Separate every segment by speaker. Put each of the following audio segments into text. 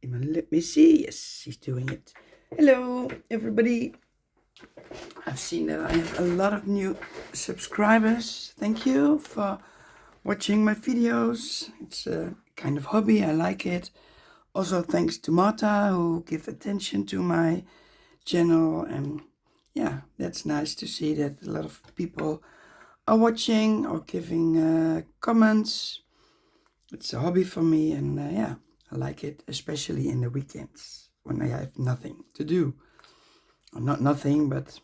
Speaker 1: Let me see. Yes, he's doing it. Hello, everybody. I've seen that I have a lot of new subscribers. Thank you for watching my videos. It's a kind of hobby. I like it. Also, thanks to Marta who give attention to my channel. And yeah, that's nice to see that a lot of people are watching or giving comments. It's a hobby for me, and yeah, I like it, especially in the weekends when I have nothing to do. Or not nothing, but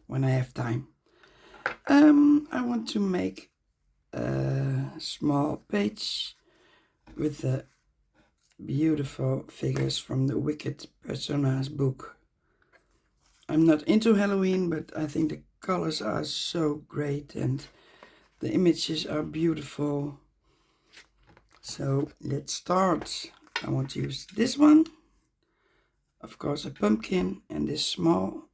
Speaker 1: when I have time. I want to make a small page with the beautiful figures from the Wicked Personas book. I'm not into Halloween, but I think the colors are so great and the images are beautiful. So let's start. I want to use this one, of course, a pumpkin, and this small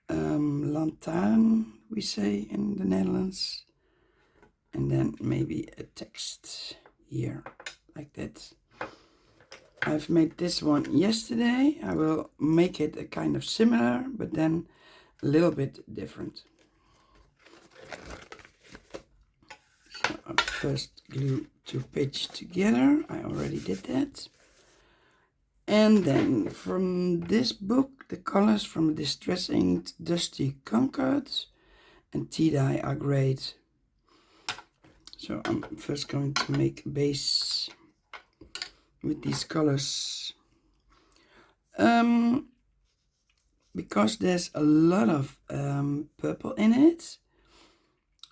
Speaker 1: lantern, we say in the Netherlands, and then maybe a text here like that. I've made this one yesterday. I will make it a kind of similar, but then a little bit different. So I'll first glue 2 pages together. I already did that. And then from this book, the colors from Distress Inked Dusty Concord and Tea-dye are great. So I'm first going to make a base with these colors. Because there's a lot of purple in it,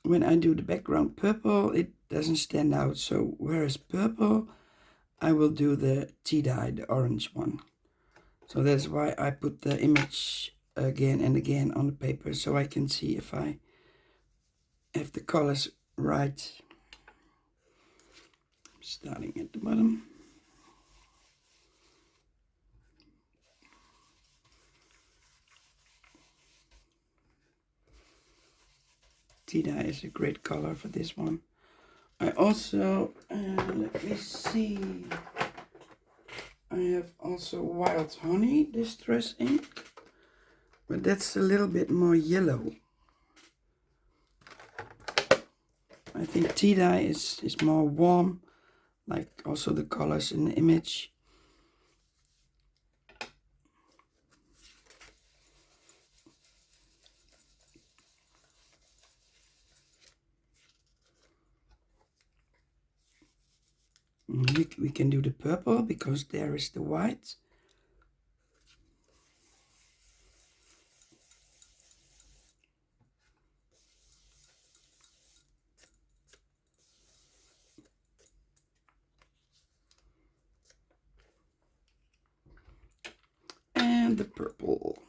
Speaker 1: when I do the background purple, it doesn't stand out. So whereas purple, I will do the tea-dye, the orange one. So that's why I put the image again and again on the paper, so I can see if I have the colors right. Starting at the bottom. Tea-dye is a great color for this one. I also, let me see, I have also Wild Honey Distress Ink, but that's a little bit more yellow. I think tea-dye is more warm, like also the colors in the image. We can do the purple because there is the white. And the purple.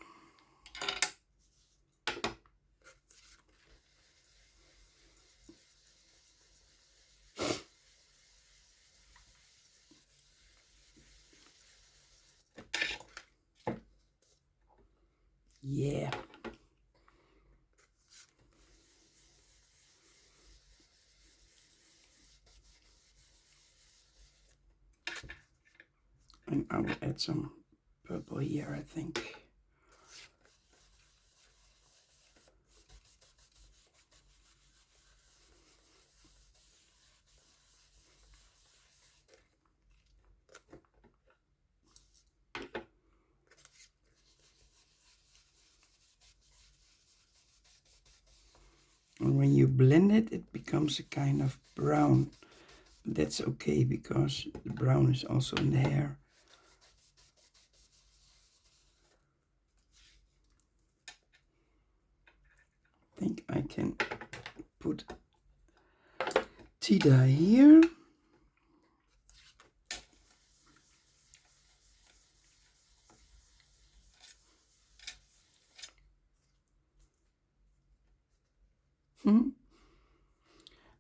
Speaker 1: Yeah. And I will add some purple here, I think. And when you blend it, it becomes a kind of brown. But that's okay because the brown is also in the hair. I think I can put tea-dye here.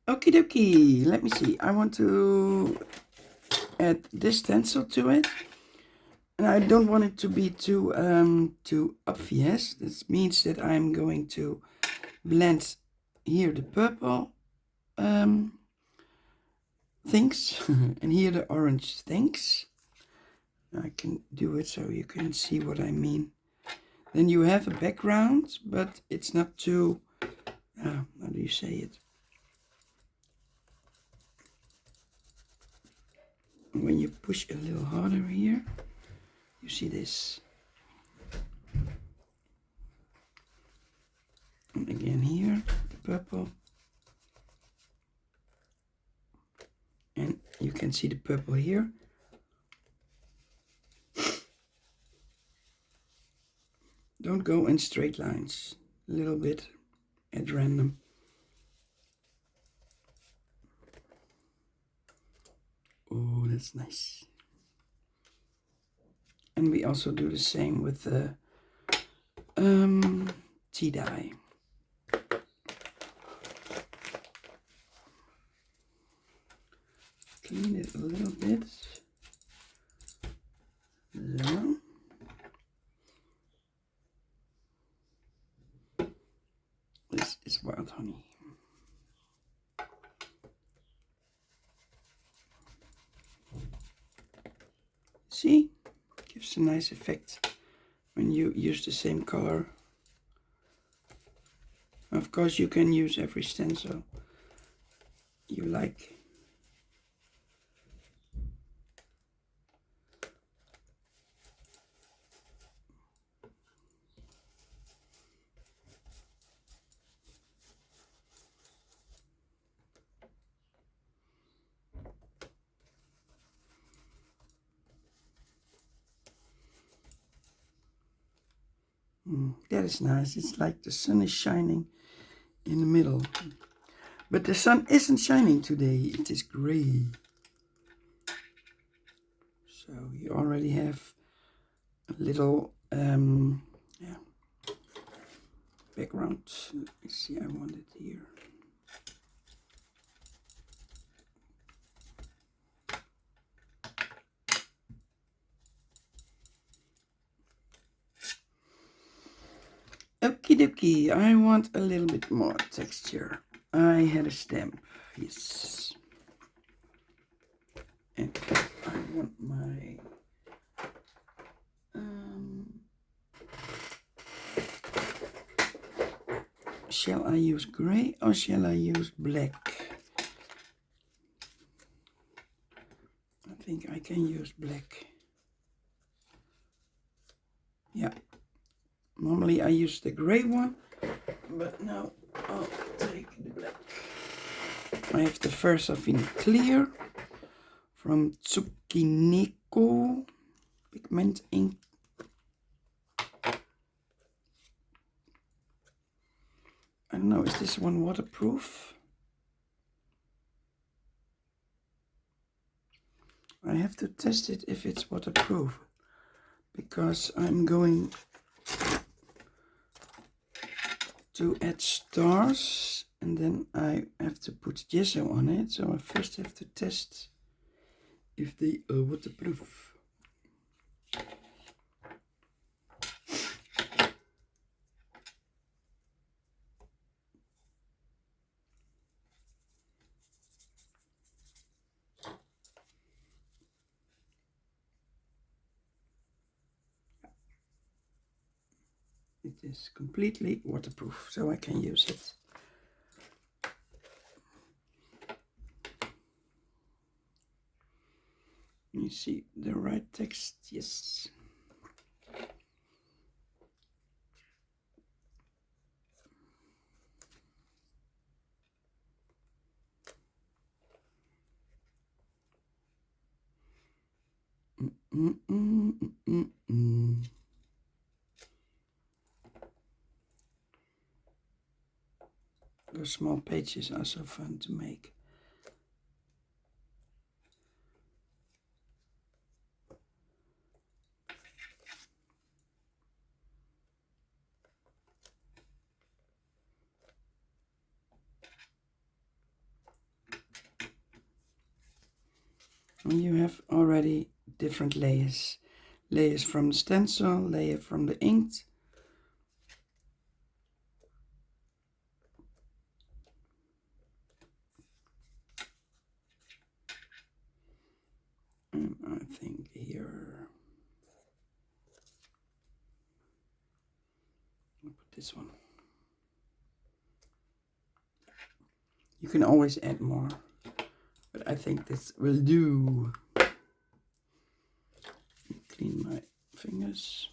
Speaker 1: Okie dokie, let me see. I want to add this stencil to it. And I don't want it to be too obvious. This means that I'm going to blend here the purple things and here the orange things. I can do it so you can see what I mean. Then you have a background, but it's not too, how do you say it? When you push a little harder here, you see this. And again here, the purple. And you can see the purple here. Don't go in straight lines, a little bit at random. Oh, that's nice. And we also do the same with the tea dye. Clean it a little bit. So. This is wild honey. See? Gives a nice effect when you use the same color. Of course, you can use every stencil you like. That is nice. It's like the sun is shining in the middle. But the sun isn't shining today. It is gray. So you already have a little background. Let me see, I want it here. Okie dokie, I want a little bit more texture. I had a stamp, yes. And I want my shall I use gray or shall I use black? I think I can use black. Yeah. Normally I use the gray one, but now I'll take the black. I have the Versafin Clear from Tsukineko Pigment Ink. I don't know, is this one waterproof? I have to test it if it's waterproof, because I'm going to add stars and then I have to put gesso on it. So I first have to test if they are waterproof. It is completely waterproof, so I can use it. You see the right text? Yes. Those small pages are so fun to make. And you have already different layers. Layers from the stencil, layer from the ink. And I think here this one. You can always add more, but I think this will do. Clean my fingers.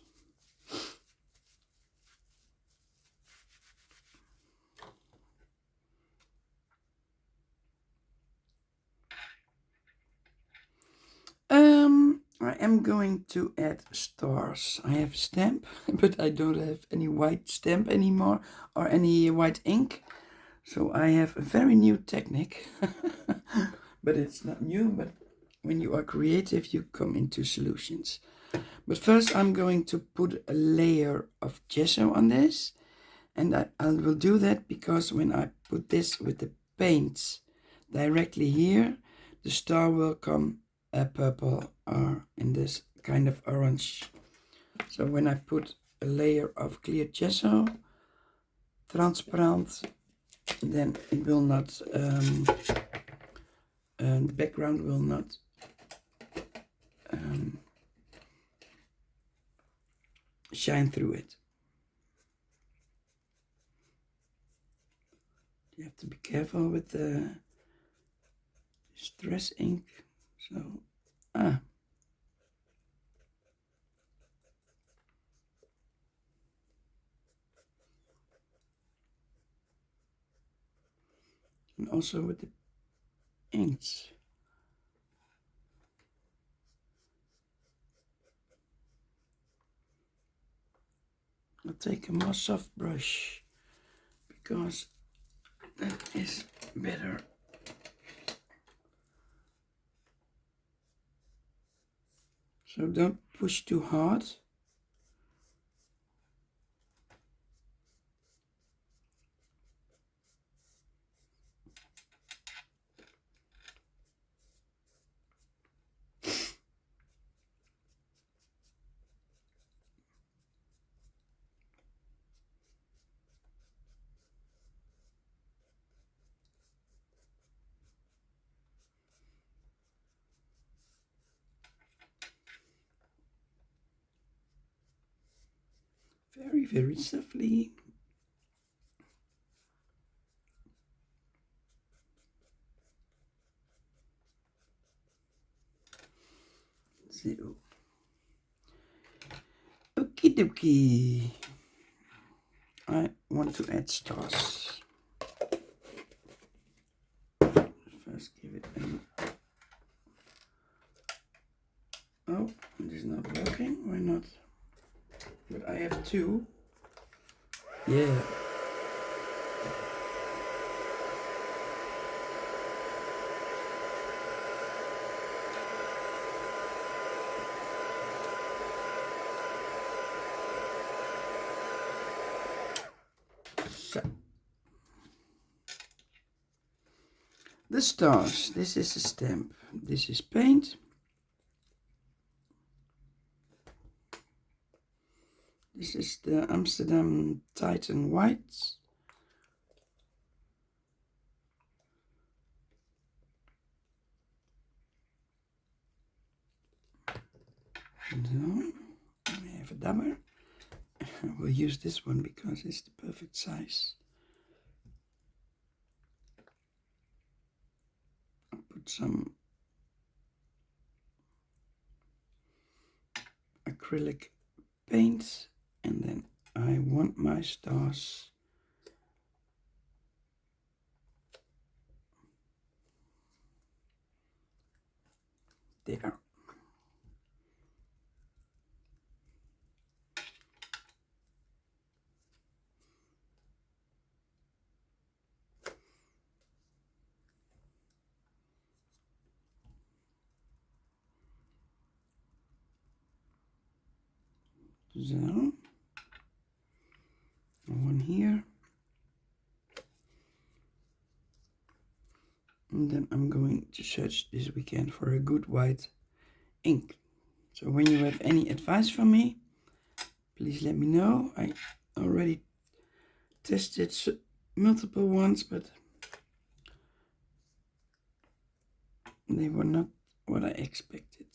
Speaker 1: I am going to add stars. I have a stamp, but I don't have any white stamp anymore or any white ink. So I have a very new technique, but it's not new, but when you are creative, you come into solutions. But first I'm going to put a layer of gesso on this, and I will do that because when I put this with the paint directly here, the star will come purple or in this kind of orange. So when I put a layer of clear gesso, transparent, then it will not, the background will not shine through it. You have to be careful with the stress ink. So, and also with the inks. I'll take a more soft brush because that is better. So don't push too hard. Very, very softly. So, okie dokie. I want to add stars. First give it a... Oh, it is not working. Why not? But I have two. Yeah. So. The stars. This is a stamp. This is paint. This is the Amsterdam Titan White. So, I have a dabber. We'll use this one because it's the perfect size. I'll put some acrylic paint, and then I want my stars there. So, one here. And then I'm going to search this weekend for a good white ink. So when you have any advice from me, please let me know. I already tested multiple ones, but they were not what I expected.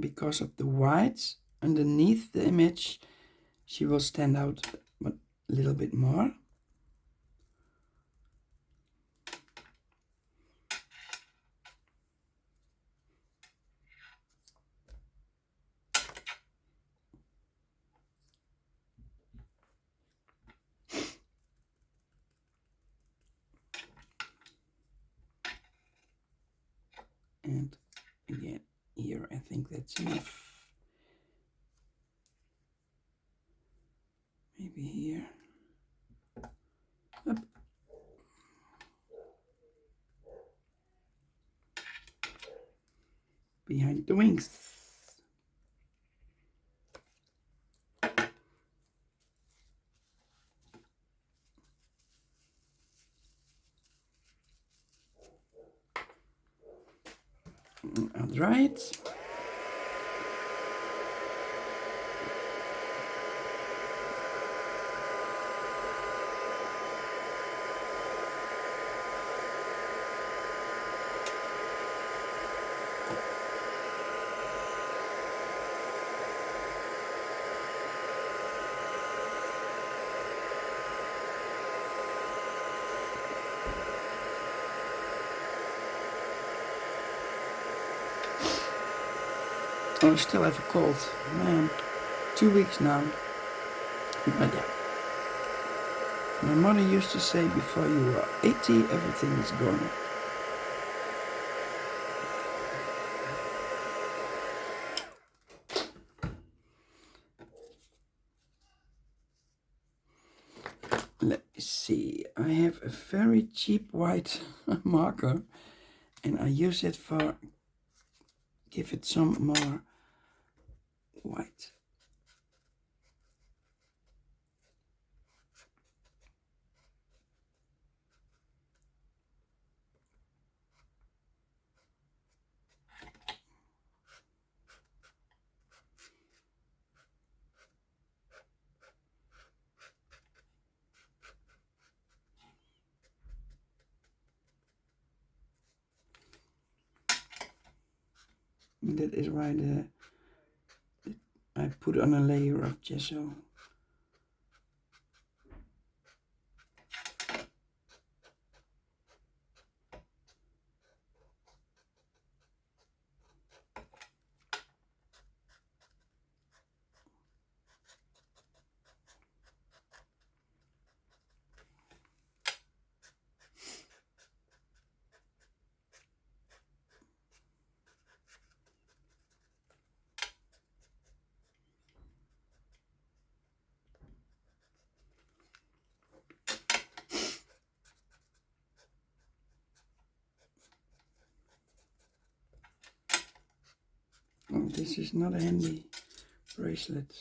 Speaker 1: because of the whites underneath the image, she will stand out a little bit more. And again, here I think that's enough. Maybe here. Up. Behind the wings. I'll dry it. Oh, I still have a cold. Man, 2 weeks now. But yeah. My mother used to say, before you are 80, everything is gone. Let me see. I have a very cheap white marker, and I use it for give it some more white. And that is why I put on a layer of gesso. Oh, this is not a handy bracelet.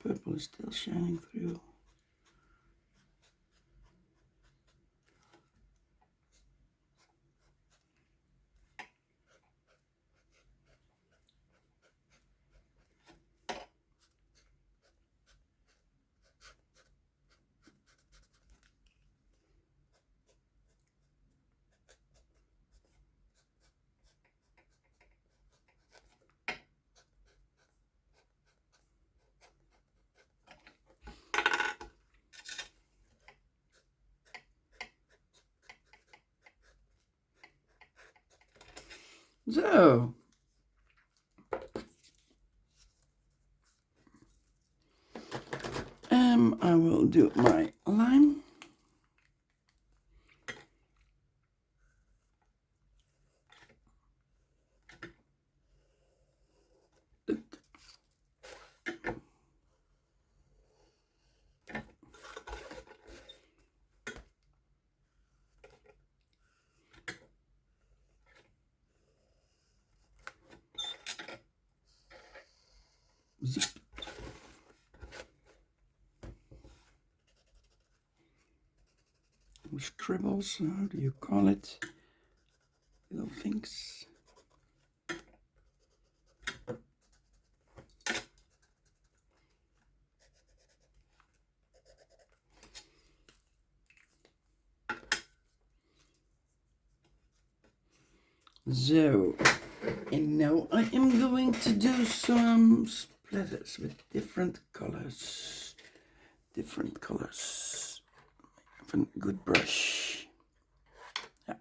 Speaker 1: Purple is still shining through. So, I will do my line. Zip. scribbles, how do you call it? Little things. So, and now I am going to do some splatters with different colors. Different colors. Have a good brush. Yeah.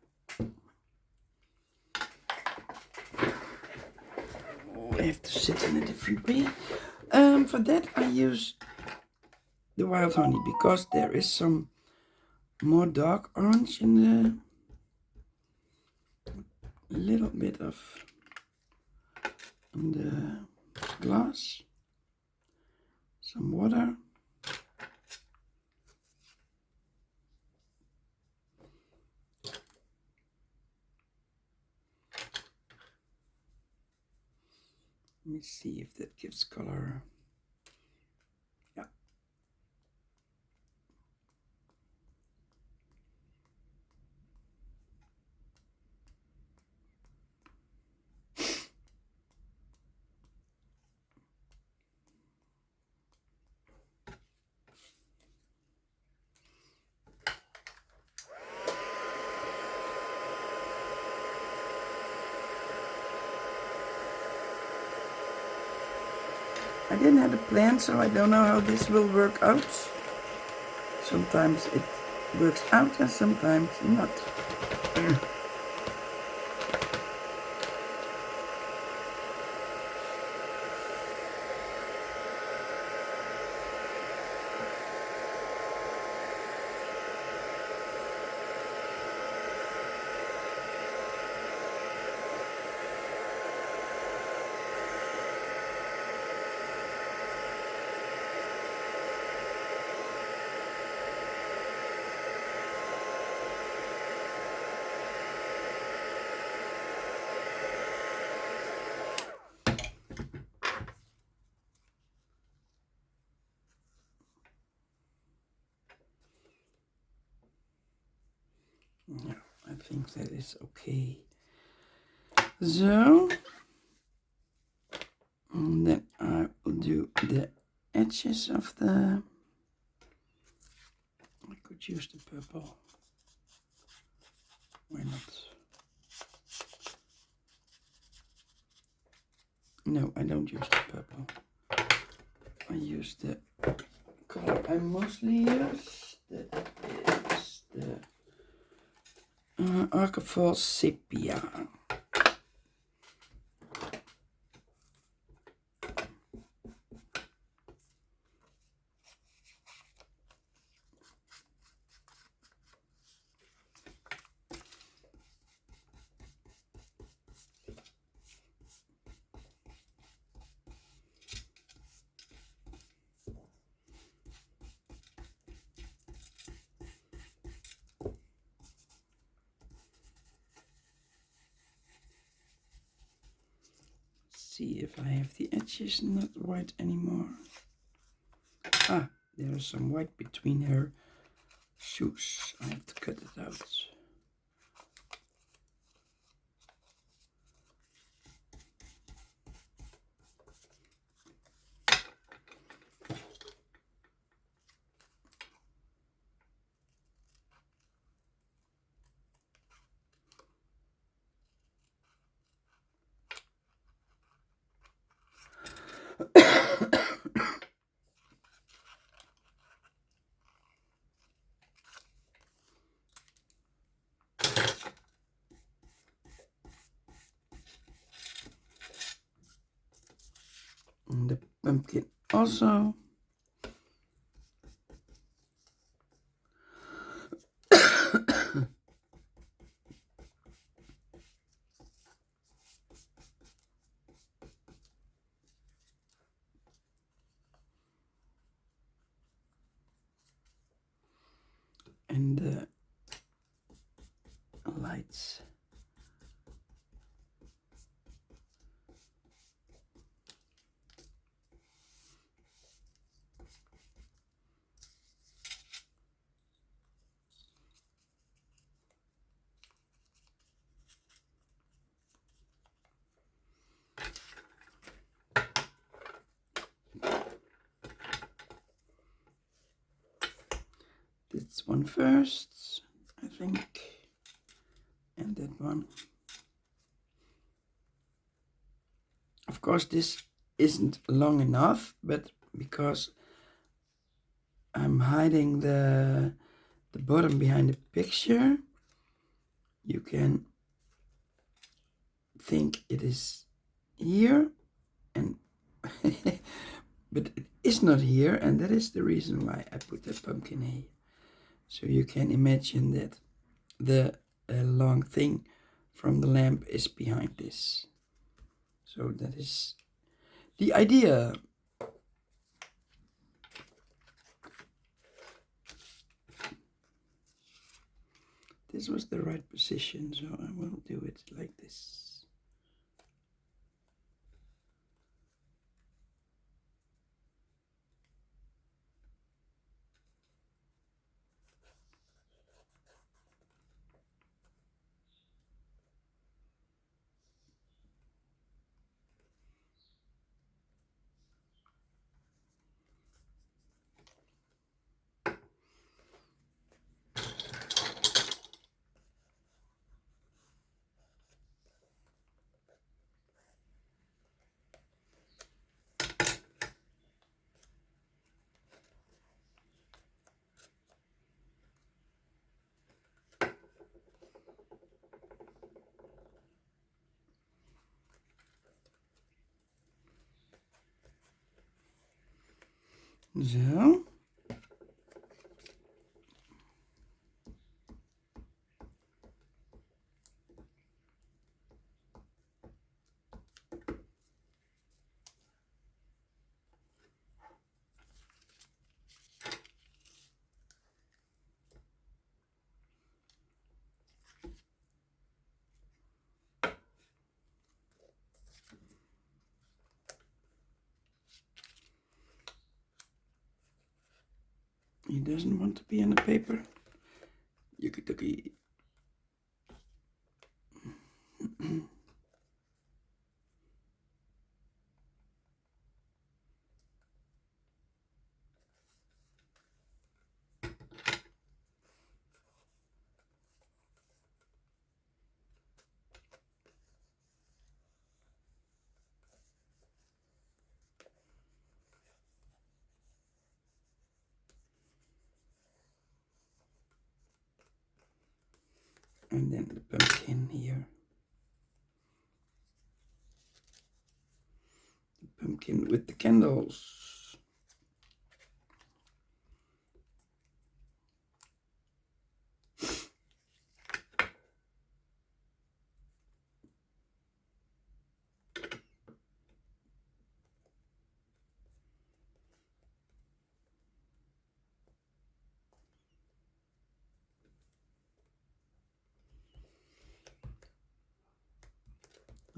Speaker 1: Oh, I have to sit in a different way. For that I use the wild honey because there is some more dark orange in the little bit of in the glass. Some water. Let me see if that gives color. Yeah. I didn't have a plan, so I don't know how this will work out. Sometimes it works out and sometimes not. Yeah, I think that is okay. So, and then I will do the edges of the. I could use the purple. Why not? No, I don't use the purple. I use the color I mostly use. That is the Archival Sepia. See if I have the edges not white anymore. Ah, there's some white between her shoes. I have to cut it out. And the pumpkin also. And the lights. this one first, I think, and that one. Of course, this isn't long enough, but because I'm hiding the bottom behind the picture, you can think it is here, and but it is not here, and that is the reason why I put that pumpkin here. So you can imagine that the long thing from the lamp is behind this. So that is the idea. This was the right position, so I will do it like this. Zo. He doesn't want to be on the paper. Yuki-tuki. And then the pumpkin here. The pumpkin with the candles.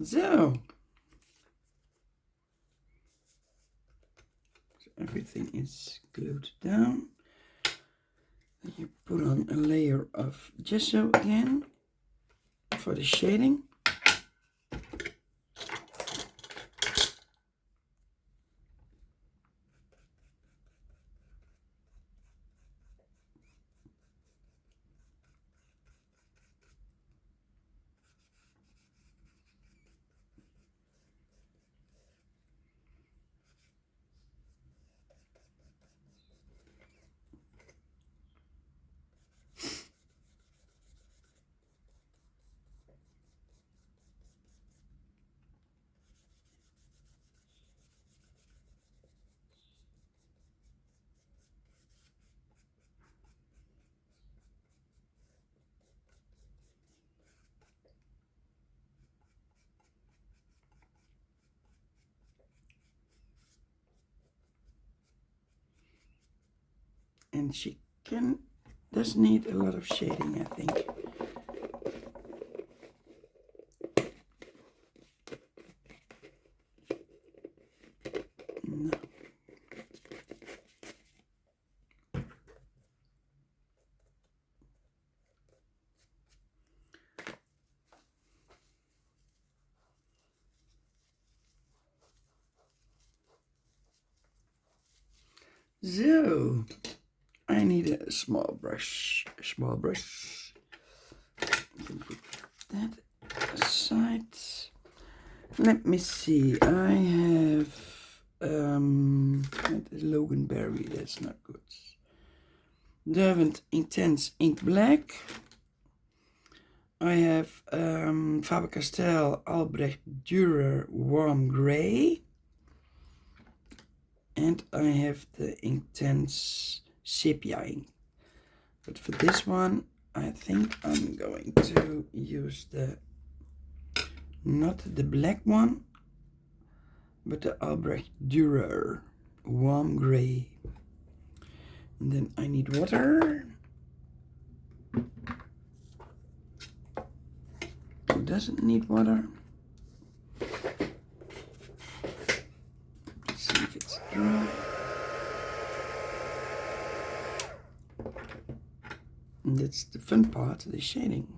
Speaker 1: So everything is glued down. Then you put on a layer of gesso again for the shading. And she does need a lot of shading, I think. No. So I need a small brush. You can put that aside. Let me see. I have that is Loganberry. That's not good. Derwent Intense Ink Black. I have Faber-Castell Albrecht Dürer Warm Grey. And I have the Intense Sepia ink. But for this one, I think I'm going to use not the black one, but the Albrecht Dürer Warm Grey. And then I need water. It doesn't need water. Let's see if it's dry. And that's the fun part, the shading.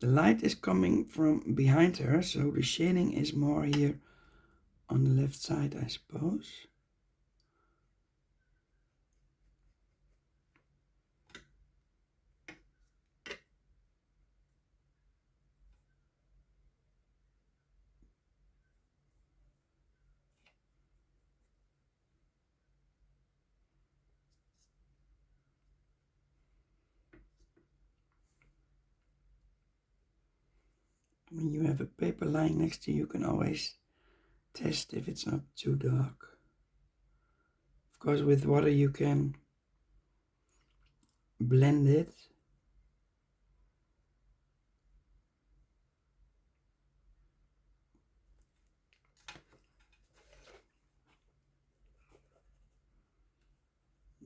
Speaker 1: The light is coming from behind her, so the shading is more here on the left side, I suppose. When you have a paper lying next to you, you can always test if it's not too dark. Of course, with water you can blend it.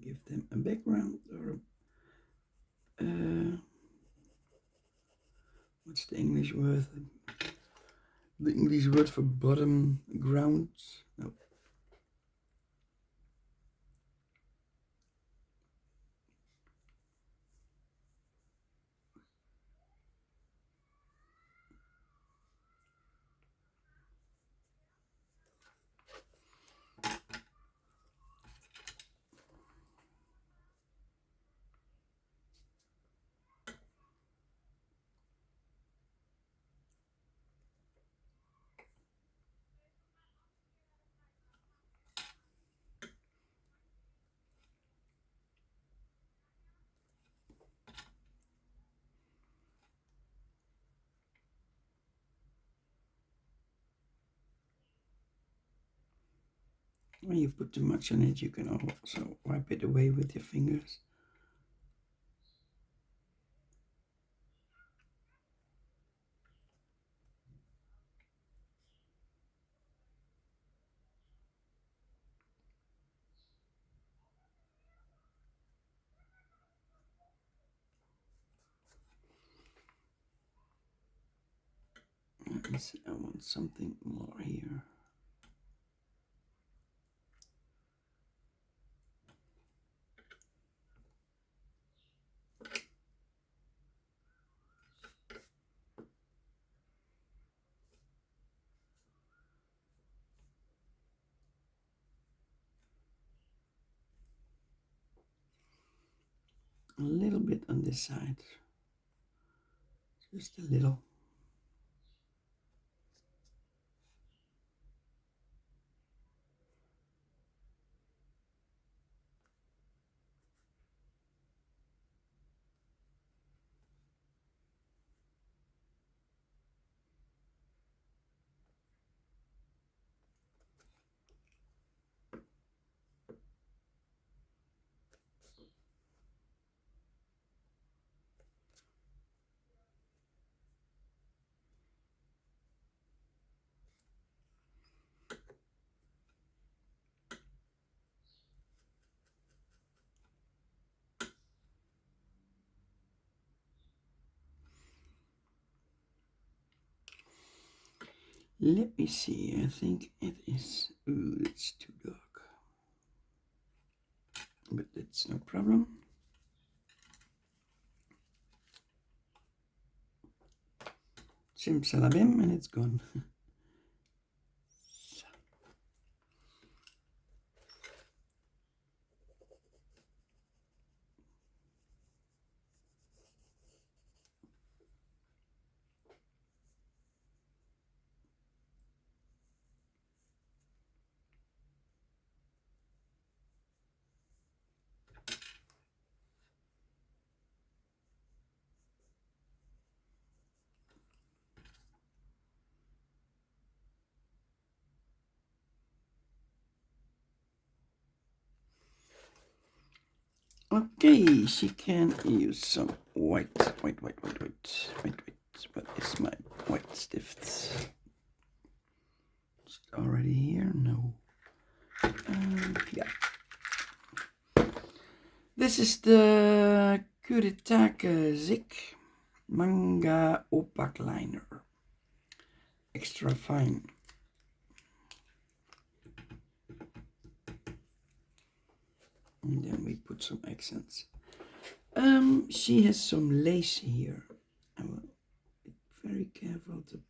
Speaker 1: Give them a background, or what's the English word? The English word for bottom ground? No. When you put too much on it, you can also wipe it away with your fingers. I want something more here. A little bit on this side, just a little. Let me see, I think it is, ooh, it's too dark. But that's no problem. simsalabim, and it's gone. Okay, she can use some white. Wait, what is my white stift? Is it already here? No. Yeah. This is the Kuretake Zik Manga Opaque Liner. Extra fine. And then we put some accents. She has some lace here. I will be very careful to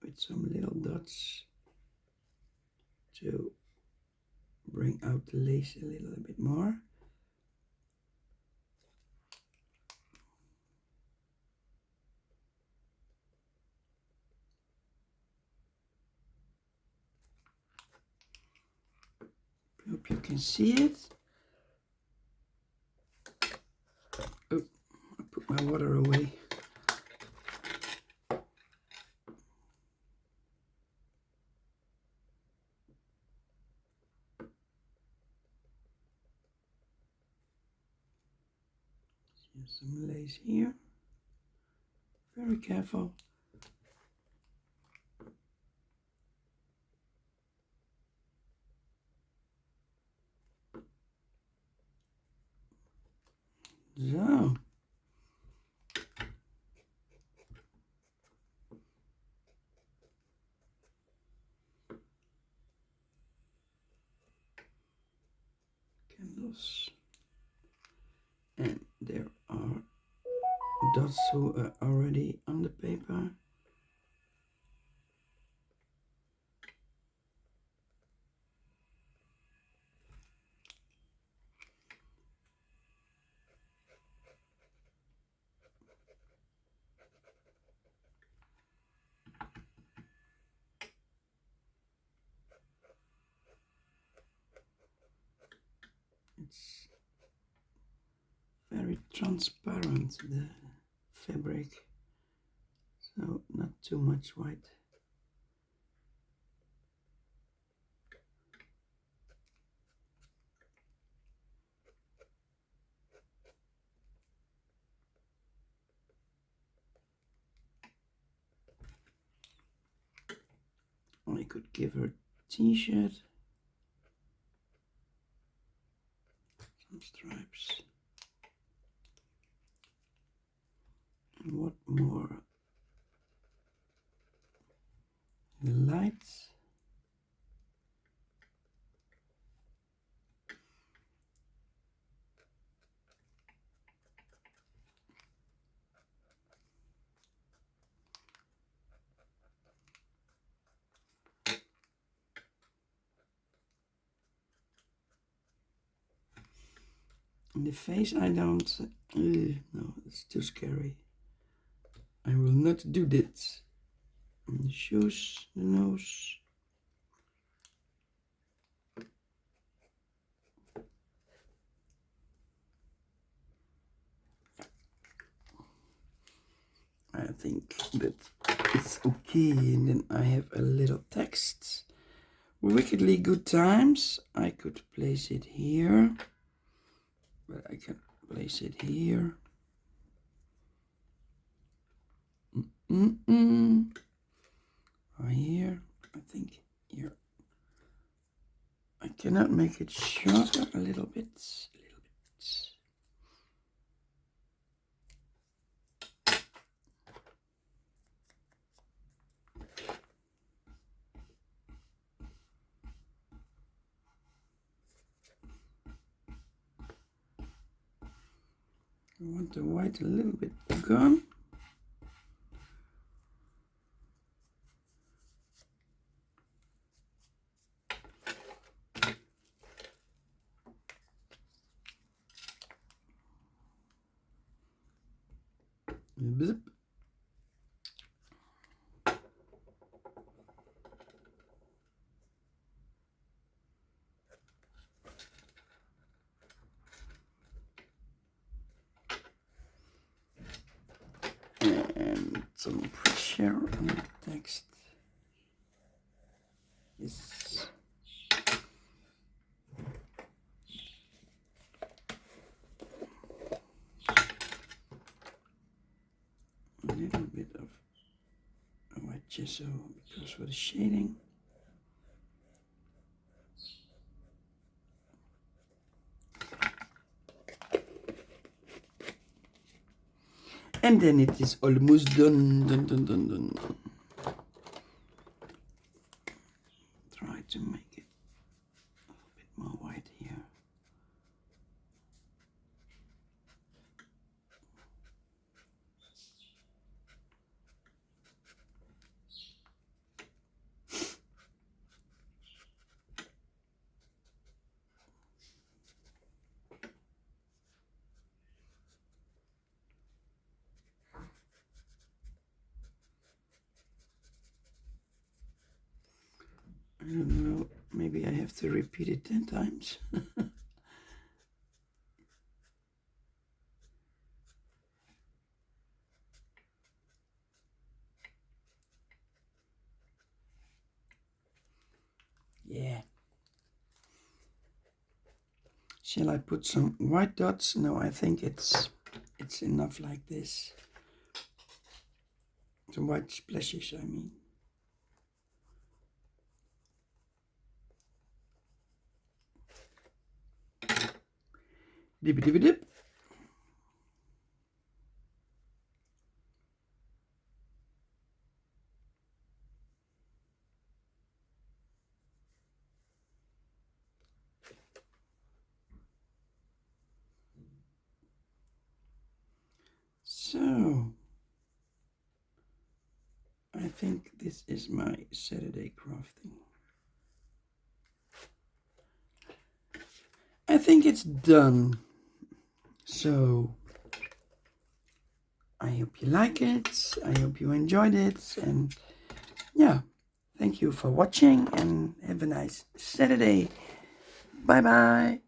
Speaker 1: with some little dots to bring out the lace a little bit more. Hope you can see it. Oh, I put my water away. Some lace here. Very careful. So. Candles. And there are dots who are already on the paper. It's very transparent, the fabric, so not too much white. I could give her a t-shirt, some stripes. And what more? The lights. And the face I don't, no, it's too scary. I will not do that. And the shoes, the nose. I think that it's okay. And then I have a little text. Wickedly good times. I could place it here. But I can place it here. Or here. I think here. I cannot make it shorter a little bit. I want the white a little bit gone. some pressure on the text. Yes. A little bit of white gesso because for the shading. And then it is almost done. Dun, dun, dun, dun. Try to make it a bit more white here. I don't know, maybe I have to repeat it 10 times. Yeah. Shall I put some white dots? No, I think it's enough like this. Some white splashes, I mean. Dip dip dip. So I think this is my Saturday crafting. I think it's done. So I hope you like it. I hope you enjoyed it. And yeah, thank you for watching and have a nice Saturday. Bye bye.